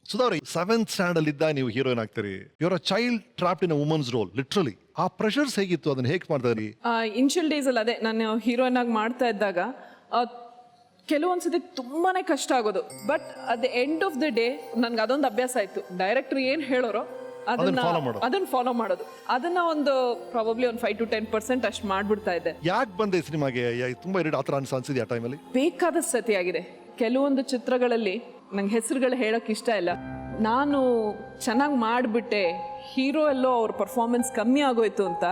ಸುಧಾರಿ 7th standard ಅಲ್ಲಿ ಇದ್ದಾಗ ನೀವು ಹೀರೋಯಿನ್ ಆಗ್ತೀರಿ. Your a child trapped in a woman's role literally. ಆ ಪ್ರೆಷರ್ಸ್ ಹೇಗಿತ್ತು, ಅದನ್ನ ಹೇಗೆ ಮಾಡ್ತಾರೆ? ಇನಿಷಿಯಲ್ ಡೇಸ್ ಅಲ್ಲಿ ಅದೇ ನಾನು ಹೀರೋಯಿನ್ ಆಗಿ ಮಾಡ್ತಾ ಇದ್ದಾಗ ಕೆಲವೊಂದ್ಸತಿ ತುಂಬಾನೇ ಕಷ್ಟ ಆಗೋದು. But at the end of the day ನನ್ಗೆ ಅದೊಂದು ಅಭ್ಯಾಸ ಆಯ್ತು, ಡೈರೆಕ್ಟರ್ ಏನ್ ಹೇಳೋರೋ ಅದನ್ನ ಫಾಲೋ ಮಾಡೋದು. ಅದನ್ನ ಒಂದು ಪ್ರಾಬಬ್ಲಿ ಒಂದು 5 to 10% ಅಷ್ಟು ಮಾಡ್ಬಿಡ್ತಾ ಇದ್ದೆ. ಯಾಕೆ ಬಂದೆ ಸಿನಿಮಾಗೆ? ತುಂಬಾ ಆತರ ಅನ್ಸಿದ್ಯಾ ಟೈಮಲ್ಲಿ? ಬೇಕಾದ ಸತಿ ಆಗಿದೆ. ಕೆಲವೊಂದು ಚಿತ್ರಗಳಲ್ಲಿ ನಂಗೆ ಹೆಸರುಗಳು ಹೇಳಕ್ ಇಷ್ಟ ಇಲ್ಲ, ನಾನು ಚೆನ್ನಾಗಿ ಮಾಡಿಬಿಟ್ಟೆ, ಹೀರೋ ಎಲ್ಲೋ ಅವ್ರ ಪರ್ಫಾರ್ಮೆನ್ಸ್ ಕಮ್ಮಿ ಆಗೋಯ್ತು ಅಂತ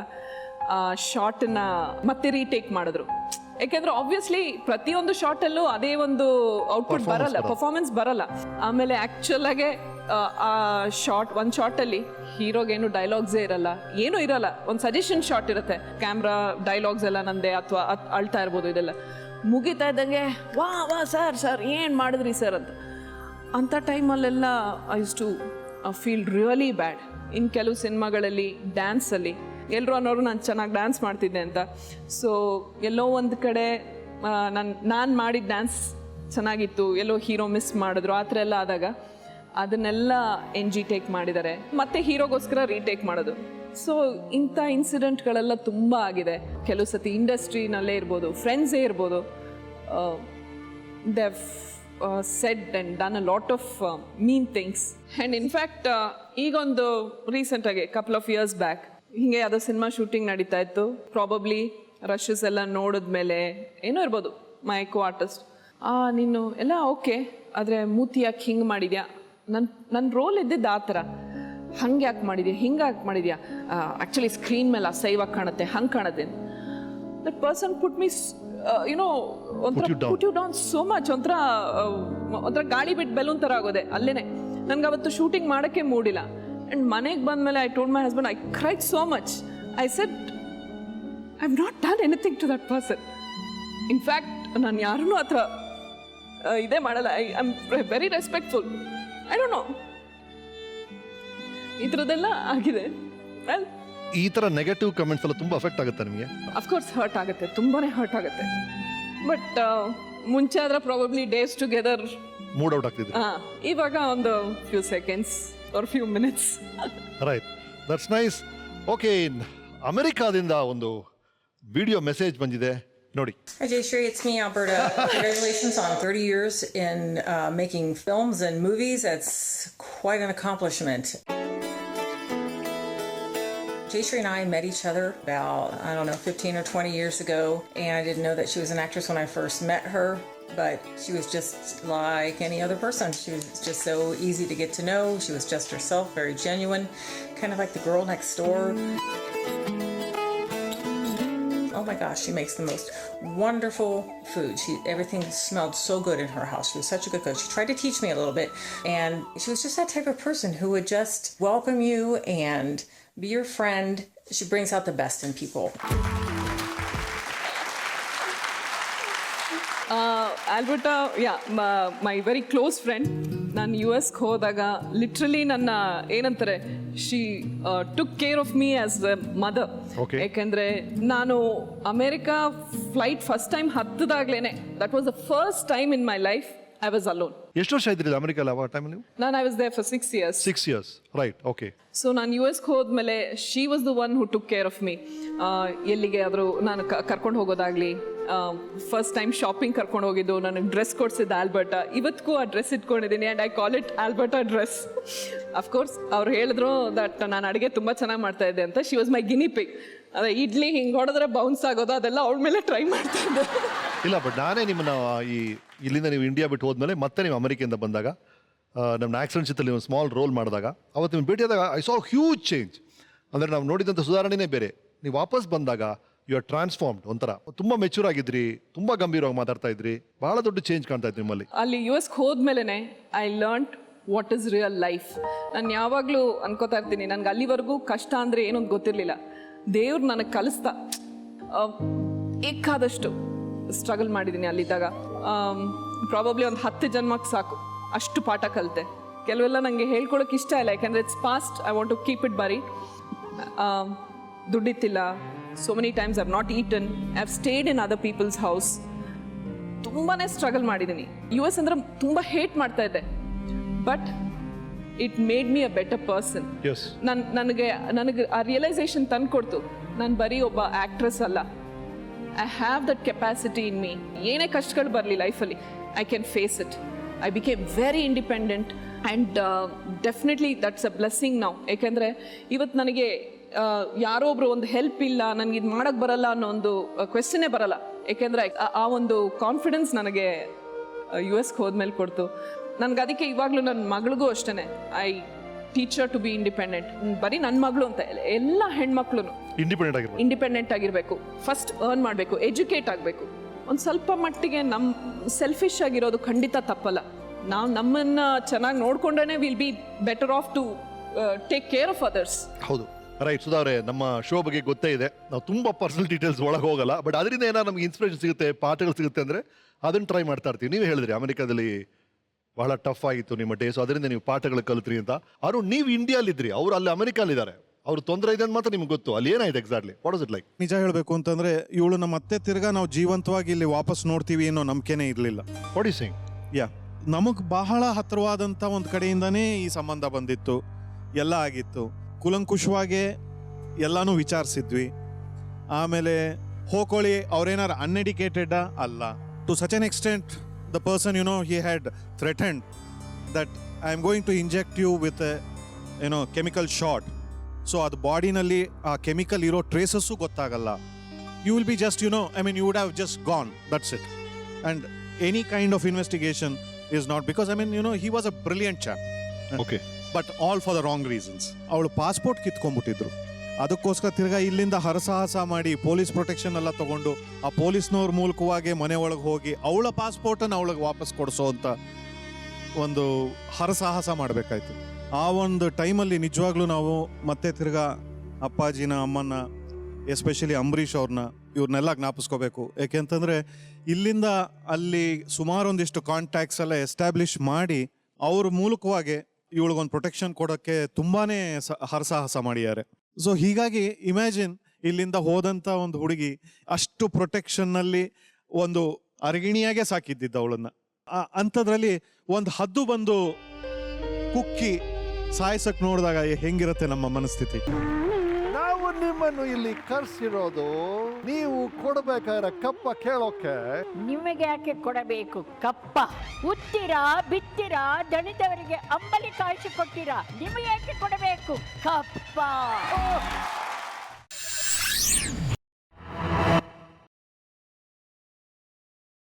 ಶಾರ್ಟ್ನ ಮತ್ತೆ ರೀಟೇಕ್ ಮಾಡಿದ್ರು. ಯಾಕೆಂದ್ರೆ ಆಬ್ವಿಯಸ್ಲಿ ಪ್ರತಿಯೊಂದು ಶಾರ್ಟಲ್ಲೂ ಅದೇ ಒಂದು ಔಟ್ಪುಟ್ ಬರಲ್ಲ, ಪರ್ಫಾರ್ಮೆನ್ಸ್ ಬರಲ್ಲ. ಆಮೇಲೆ ಆಕ್ಚುಲ್ ಆಗಿ ಒಂದು ಶಾರ್ಟಲ್ಲಿ ಹೀರೋಗೇನು ಡೈಲಾಗ್ಸೇ ಇರಲ್ಲ, ಏನೂ ಇರಲ್ಲ, ಒಂದು ಸಜೆಷನ್ ಶಾರ್ಟ್ ಇರುತ್ತೆ, ಕ್ಯಾಮ್ರಾ ಡೈಲಾಗ್ಸ್ ಎಲ್ಲ ನಂದೆ ಅಥವಾ ಅಳ್ತಾ ಇರ್ಬೋದು. ಇದೆಲ್ಲ ಮುಗಿತಾ ಇದ್ದಂಗೆ ವಾ ಸರ್ ಏನು ಮಾಡಿದ್ರಿ ಸರ್ ಅಂತ ಟೈಮಲ್ಲೆಲ್ಲ I use to feel really bad. ಇನ್ನು ಕೆಲವು ಸಿನಿಮಾಗಳಲ್ಲಿ ಡ್ಯಾನ್ಸಲ್ಲಿ ಎಲ್ಲರೂ ಅನ್ನೋರು ನಾನು ಚೆನ್ನಾಗಿ ಡ್ಯಾನ್ಸ್ ಮಾಡ್ತಿದ್ದೆ ಅಂತ. ಸೊ ಎಲ್ಲೋ ಒಂದು ಕಡೆ ನಾನು ಮಾಡಿದ ಡ್ಯಾನ್ಸ್ ಚೆನ್ನಾಗಿತ್ತು, ಎಲ್ಲೋ ಹೀರೋ ಮಿಸ್ ಮಾಡಿದ್ರು, ಆ ಥರ ಎಲ್ಲ ಆದಾಗ ಅದನ್ನೆಲ್ಲ ಟೇಕ್ ಮಾಡಿದ್ದಾರೆ, ಮತ್ತೆ ಹೀರೋಗೋಸ್ಕರ ರೀಟೇಕ್ ಮಾಡೋದು. ಸೊ ಇಂಥ ಇನ್ಸಿಡೆಂಟ್ಗಳೆಲ್ಲ ತುಂಬ ಆಗಿದೆ. ಕೆಲವು ಸತಿ ಇಂಡಸ್ಟ್ರಿನಲ್ಲೇ ಇರ್ಬೋದು, ಫ್ರೆಂಡ್ಸೇ ಇರ್ಬೋದು, they have said and done a lot of mean things. And in fact ಈಗೊಂದು ರೀಸೆಂಟಾಗಿ couple of years back ಹಿಂಗೆ ಯಾವುದೋ ಸಿನಿಮಾ ಶೂಟಿಂಗ್ ನಡೀತಾ ಇತ್ತು. ಪ್ರಾಬಬ್ಲಿ ರಶಸ್ ಎಲ್ಲ ನೋಡಿದ್ಮೇಲೆ ಏನೋ ಇರ್ಬೋದು, ಮೈ ಕೋ ಆರ್ಟಿಸ್ಟ್ ನೀನು ಎಲ್ಲ ಓಕೆ, ಆದರೆ ಮೂತಿ ಯಾಕೆ ಹಿಂಗೆ ಮಾಡಿದ್ಯಾ, ನನ್ನ ರೋಲ್ ಇದ್ದಿದ್ದು ಆ ಥರ, ಹಂಗೆ ಯಾಕೆ ಮಾಡಿದ್ಯಾ, ಹಿಂಗೆ ಯಾಕೆ ಮಾಡಿದ್ಯಾ, ಆ್ಯಕ್ಚುಲಿ ಸ್ಕ್ರೀನ್ ಮೇಲೆ ಅಸಹ್ಯವಾಗಿ ಕಾಣುತ್ತೆ, ಹಂಗೆ ಕಾಣುತ್ತೆ. ದಟ್ ಪರ್ಸನ್ ಪುಟ್ ಮೀ ಒಂಥರ put you down so much, ಒಂಥರ ಗಾಳಿ ಬಿಟ್ಟು ಬೆಲೂನ್ ಥರ ಆಗೋದೆ ಅಲ್ಲೇನೆ. ನನ್ಗೆ ಅವತ್ತು ಶೂಟಿಂಗ್ ಮಾಡೋಕ್ಕೆ ಮೂಡಿಲ್ಲ. ಆ್ಯಂಡ್ ಮನೆಗೆ ಬಂದಮೇಲೆ I told my husband, I cried so much. I said I have not done anything to that person. In fact ನಾನು ಯಾರನ್ನೂ ಆ ಥರ ಇದೇ ಮಾಡಲ್ಲ. I am very respectful. I don't know, ಈ ಥರದ್ದೆಲ್ಲ ಆಗಿದೆ. ವೆಲ್, ಈ ತರ ನೆಗೆಟಿವ್ ಕಮೆಂಟ್ಸ್ ಎಲ್ಲ ತುಂಬಾ ಅಫೆಕ್ಟ್ ಆಗುತ್ತೆ ನಿಮಗೆ? ಅಫ್ಕೋರ್ಸ್ ಹರ್ಟ್ ಆಗುತ್ತೆ, ತುಂಬಾನೇ ಹರ್ಟ್ ಆಗುತ್ತೆ. ಬಟ್ ಮುಂಚೆ ಆದ್ರೆ probably days together mood out ಆಗ್ತಿದೆ. ಇವಾಗ ಒಂದು few seconds or few minutes. Right, that's nice. Okay, ಅಮೆರಿಕಾದಿಂದ ಒಂದು ವಿಡಿಯೋ ಮೆಸೇಜ್ ಬಂದಿದೆ ನೋಡಿ. Hi Jayashree, it's me, Alberta. Congratulations on 30 years in making films and movies. That's quite an accomplishment. Jayashree and I met each other about, 15 or 20 years ago, and I didn't know that she was an actress when I first met her, but she was just like any other person. She was just so easy to get to know. She was just herself, very genuine, kind of like the girl next door. Oh my gosh, she makes the most wonderful food. Everything smelled so good in her house. She was such a good cook. She tried to teach me a little bit, and she was just that type of person who would just welcome you and be your friend. She brings out the best in people. Alberta, my very close friend. ನಾನು US ಹೋದಾಗ literally ನನ್ನ ಏನಂತಾರೆ, she took care of me as a mother. ಯಾಕೆಂದ್ರೆ ನಾನು America flight first time ಹತ್ತದಾಗ್ಲೇನೆ, that was the first time in my life I was alone. ಎಷ್ಟು ವರ್ಷ ಇದ್ರಿ ಅಮೆರಿಕಲ್ಲಿ ಆ ಟೈಮಲ್ಲಿ ನೀವು? I was there for 6 years. 6 years, right, okay. So ನಾನು US ಹೋದ್ಮೇಲೆ she was the one who took care of me. ಎಲ್ಲಿಗೆ ಆದರೂ ನಾನು ಕರ್ಕೊಂಡು ಹೋಗೋದಾಗ್ಲಿ, ಫಸ್ಟ್ ಟೈಮ್ ಶಾಪಿಂಗ್ ಕರ್ಕೊಂಡು ಹೋಗಿದ್ದು, ನನಗೆ ಡ್ರೆಸ್ ಕೊಡ್ಸಿದ್ದು ಆಲ್ಬರ್ಟಾ. ಇವತ್ತಿಗೂ ಆ ಡ್ರೆಸ್ ಇಟ್ಕೊಂಡಿದ್ದೀನಿ, and I call it Alberta dress. Of course ಅವ್ರು ಹೇಳಿದ್ರು ದಟ್ ನಾನು ಅಡುಗೆ ತುಂಬ ಚೆನ್ನಾಗಿ ಮಾಡ್ತಾ ಇದ್ದೆ ಅಂತ. She was my Guinea pig. ಅದೇ ಇಡ್ಲಿ ಹಿಂಗೆ ಹೊಡೆದ್ರೆ ಬೌನ್ಸ್ ಆಗೋದು, ಅದೆಲ್ಲ ಅವಳ ಮೇಲೆ ಟ್ರೈ ಮಾಡ್ತಾ ಇದ್ದೆ. ಇಲ್ಲ, ಬಟ್ ನಾನೇ ನಿಮ್ಮನ್ನ ಇಲ್ಲಿಂದ ನೀವು ಇಂಡಿಯಾ ಬಿಟ್ಟು ಹೋದ್ಮೇಲೆ ಮತ್ತೆ ನೀವು ಅಮೆರಿಕೆಯಿಂದ ಬಂದಾಗ, ನಮ್ಮ ಆಕ್ಸಿಡೆಂಟ್ ಚಿತ್ರದಲ್ಲಿ ಒಂದು ಸ್ಮಾಲ್ ರೋಲ್ ಮಾಡಿದಾಗ, ಅವತ್ತು ನೀವು ಭೇಟಿಯಾದಾಗ ಐ ಸಾ ಹ್ಯೂಜ್ ಚೇಂಜ್. ಅಂದರೆ ನಾವು ನೋಡಿದಂಥ ಸುಧಾರಣೆನೇ ಬೇರೆ. ನೀವು ವಾಪಸ್ ಬಂದಾಗ ಯು ಆರ್ ಟ್ರಾನ್ಸ್ಫಾರ್ಮ್ಡ್. ಒಂಥರ ತುಂಬ ಮೆಚೂರ್ ಆಗಿದ್ರಿ, ತುಂಬ ಗಂಭೀರವಾಗಿ ಮಾತಾಡ್ತಾ ಇದ್ರಿ, ಬಹಳ ದೊಡ್ಡ ಚೇಂಜ್ ಕಾಣ್ತಾ ಇದ್ರಿ ನಿಮ್ಮಲ್ಲಿ. ಅಲ್ಲಿ US ಹೋದ್ಮೇಲೆ I learned what is real life. ನಾನು ಯಾವಾಗಲೂ ಅನ್ಕೋತಾ ಇರ್ತೀನಿ, ನನಗೆ ಅಲ್ಲಿವರೆಗೂ ಕಷ್ಟ ಅಂದರೆ ಏನೋ ಗೊತ್ತಿರಲಿಲ್ಲ. ದೇವ್ರು ನನಗೆ ಕಲಿಸ್ತಾ ಏಕಾದಷ್ಟು ಸ್ಟ್ರಗಲ್ ಮಾಡಿದ್ದೀನಿ ಅಲ್ಲಿದ್ದಾಗ. ಪ್ರಾಬಬ್ಲಿ ಒಂದು 10 ಜನ್ಮಕ್ಕೆ ಸಾಕು ಅಷ್ಟು ಪಾಠ ಕಲಿತೆ. ಕೆಲವೆಲ್ಲ ನನಗೆ ಹೇಳ್ಕೊಳಕ್ಕೆ ಇಷ್ಟ ಇಲ್ಲ, ಯಾಕೆಂದರೆ it's past. I want to keep it bury. ದುಡ್ಡಿತ್ತಿಲ್ಲ. So many times I have not eaten. I have stayed in other people's house. ತುಂಬಾ ಸ್ಟ್ರಗಲ್ ಮಾಡಿದ್ದೀನಿ. US ಅಂದರೆ ತುಂಬ ಹೇಟ್ ಮಾಡ್ತಾ ಇದ್ದೆ. But it made me a better person. Yes, ನನಗೆ ಆ realisation ತಂದ್ಕೊಡ್ತು, ನಾನು ಬರೀ ಒಬ್ಬ ಆ್ಯಕ್ಟ್ರೆಸ್ ಅಲ್ಲ, I have that capacity in me. ಏನೇ ಕಷ್ಟಗಳು ಬರಲಿ ಲೈಫಲ್ಲಿ, I can face it. I became very independent and definitely that's a blessing ನಾವು. ಏಕೆಂದರೆ ಇವತ್ತು ನನಗೆ ಯಾರೋ ಒಬ್ರು ಒಂದು ಹೆಲ್ಪ್ ಇಲ್ಲ, ನನಗೆ ಇದು ಮಾಡೋಕ್ಕೆ ಬರಲ್ಲ ಅನ್ನೋ ಒಂದು ಕ್ವೆಶ್ಚನ್ನೇ ಬರಲ್ಲ. ಏಕೆಂದರೆ ಆ ಒಂದು ಕಾನ್ಫಿಡೆನ್ಸ್ ನನಗೆ US ಹೋದ್ಮೇಲೆ ಕೊಡ್ತು. ನನಗೆ ಅದಕ್ಕೆ ಇವಾಗಲೂ ನನ್ನ ಮಗಳಿಗೂ ಅಷ್ಟೇ, I teach her to be independent. ಬರೀ ನನ್ನ ಮಗಳು ಅಂತ ಎಲ್ಲ ಹೆಣ್ಮಕ್ಳು ಇಂಡಿಪೆಂಡೆಂಟ್ ಆಗಿರಬೇಕು, ಫಸ್ಟ್ ಅರ್ನ್ ಮಾಡಬೇಕು, ಎಜುಕೇಟ್ ಆಗಬೇಕು. ಒಂದು ಸ್ವಲ್ಪ ಮಟ್ಟಿಗೆ ಸೆಲ್ಫಿಶ್ ಆಗಿರೋದು ಖಂಡಿತ ತಪ್ಪಲ್ಲ. ನಾವು ನಮ್ಮನ್ನು ಚೆನ್ನಾಗಿ ನೋಡ್ಕೊಂಡ್ರೆ will be better off to take care of others. ಹೌದು, ರೈಟ್. ಸುಧಾ ಅವರೇ, ನಮ್ಮ ಶೋ ಬಗ್ಗೆ ಗೊತ್ತೇ ಇದೆ, ನಾವು ತುಂಬ ಪರ್ಸನಲ್ ಡೀಟೇಲ್ಸ್ ಒಳಗೆ ಹೋಗಲ್ಲ. ಬಟ್ ಅದರಿಂದ ಏನಾದ್ರು ನಮ್ಗೆ ಇನ್ಸ್ಪಿರೇಷನ್ ಸಿಗುತ್ತೆ, ಪಾಠಗಳು ಸಿಗುತ್ತೆ ಅಂದರೆ ಅದನ್ನು ಟ್ರೈ ಮಾಡ್ತಾ ಇರ್ತೀವಿ. ನೀವೇ ಹೇಳಿದ್ರಿ ಅಮೆರಿಕಾದಲ್ಲಿ ಬಹಳ ಟಫ್ ಆಗಿತ್ತು ನಿಮ್ಮ ಡೇ, ಸೊ ಅದರಿಂದ ನೀವು ಪಾಠಗಳು ಕಲಿತ್ರಿ ಅಂತ. ಅವರು ನೀವು ಇಂಡಿಯಾಲಿದ್ರಿ, ಅವರು ಅಲ್ಲಿ ಅಮೆರಿಕಾಲಿದ್ದಾರೆ, ಅವ್ರು ತೊಂದರೆ ಇದೆ ಅಂತ ಮಾತ್ರ ನಿಮ್ಗೆ ಗೊತ್ತು. ಅಲ್ಲಿ ಏನಾಯ್ತು exactly, what was it like? ನಿಜ ಹೇಳಬೇಕು ಅಂತಂದ್ರೆ ಇವಳನ್ನ ಮತ್ತೆ ತಿರ್ಗಾ ನಾವು ಜೀವಂತವಾಗಿ ಇಲ್ಲಿ ವಾಪಸ್ ನೋಡ್ತೀವಿ ಅನ್ನೋ ನಂಬಿಕೆನೇ ಇರಲಿಲ್ಲ. What you saying? ನಮಗೆ ಬಹಳ ಹತ್ತಿರವಾದಂಥ ಒಂದು ಕಡೆಯಿಂದನೇ ಈ ಸಂಬಂಧ ಬಂದಿತ್ತು, ಎಲ್ಲ ಆಗಿತ್ತು. ಕುಲಂಕುಷವಾಗಿ ಎಲ್ಲಾನು ವಿಚಾರಿಸಿದ್ವಿ. ಆಮೇಲೆ ಹೋಕೊಳ್ಳಿ ಅವ್ರೇನಾರು ಅನ್ಎಡಿಕೇಟೆಡ್ ಅಲ್ಲ. To such an extent the person he had threatened that I am going to inject you with chemical shot. So ಅದು ಬಾಡಿನಲ್ಲಿ ಆ ಕೆಮಿಕಲ್ ಇರೋ ಟ್ರೇಸಸ್ಸು ಗೊತ್ತಾಗಲ್ಲ. You will be just you would have just gone, that's it. And any kind of investigation is not, because he was a brilliant chap. Okay. But all for the wrong reasons. ಅವಳು passport ಕಿತ್ಕೊಂಡ್ಬಿಟ್ಟಿದ್ರು, ಅದಕ್ಕೋಸ್ಕರ ತಿರ್ಗಾ ಇಲ್ಲಿಂದ ಹರಸಾಹಸ ಮಾಡಿ police protection ಎಲ್ಲ ತಗೊಂಡು ಆ ಪೊಲೀಸ್ನವ್ರ ಮೂಲಕವಾಗಿ ಮನೆ ಒಳಗೆ ಹೋಗಿ ಅವಳ ಪಾಸ್ಪೋರ್ಟನ್ನು ಅವಳಿಗೆ ವಾಪಸ್ ಕೊಡಿಸೋ ಅಂತ ಒಂದು ಹರಸಾಹಸ ಮಾಡಬೇಕಾಯ್ತು. ಆ ಒಂದು ಟೈಮಲ್ಲಿ ನಿಜವಾಗ್ಲೂ ನಾವು ಮತ್ತೆ ತಿರ್ಗಾ ಅಪ್ಪಾಜಿನ, ಅಮ್ಮನ, ಎಸ್ಪೆಷಲಿ ಅಂಬರೀಷ್ ಅವ್ರನ್ನ, ಇವ್ರನ್ನೆಲ್ಲ ಜ್ಞಾಪಿಸ್ಕೋಬೇಕು. ಯಾಕೆಂತಂದರೆ ಇಲ್ಲಿಂದ ಅಲ್ಲಿ ಸುಮಾರು ಒಂದಿಷ್ಟು ಕಾಂಟ್ಯಾಕ್ಟ್ಸ್ ಎಲ್ಲ ಎಸ್ಟಾಬ್ಲಿಷ್ ಮಾಡಿ ಅವ್ರ ಮೂಲಕವಾಗಿ ಇವಳಿಗೊಂದು ಪ್ರೊಟೆಕ್ಷನ್ ಕೊಡೋಕ್ಕೆ ತುಂಬಾ ಹರಸಾಹಸ ಮಾಡಿದ್ದಾರೆ. ಸೊ ಹೀಗಾಗಿ ಇಮ್ಯಾಜಿನ್, ಇಲ್ಲಿಂದ ಹೋದಂಥ ಒಂದು ಹುಡುಗಿ ಅಷ್ಟು ಪ್ರೊಟೆಕ್ಷನ್ನಲ್ಲಿ ಒಂದು ಅರಗಿಣಿಯಾಗೆ ಸಾಕಿದ್ದಿದ್ದ ಅವಳನ್ನು. ಅಂಥದ್ರಲ್ಲಿ ಒಂದು ಹದ್ದು ಬಂದು ಕುಕ್ಕಿ ಸಾಯಿಸಕ್ಕೆ ನೋಡಿದಾಗ ಹೆಂಗಿರುತ್ತೆ ನಮ್ಮ ಮನಸ್ಥಿತಿ? ನಾವು ನಿಮ್ಮನ್ನು ಇಲ್ಲಿ ಕರ್ಸಿರೋದು ನೀವು ಕೊಡಬೇಕಾದ್ರೆ ಕಪ್ಪ ಕೇಳೋಕೆ. ನಿಮಗೆ ಯಾಕೆ ಕೊಡಬೇಕು ಕಪ್ಪ? ಉತ್ತಿರಾ, ಬಿತ್ತಿರಾ, ದಣಿದವರಿಗೆ ಅಂಬಲಿ ಕಾಯಿಸಿ ಕೊಟ್ಟಿರಾ, ನಿಮಗೆ ಯಾಕೆ ಕೊಡಬೇಕು ಕಪ್ಪ?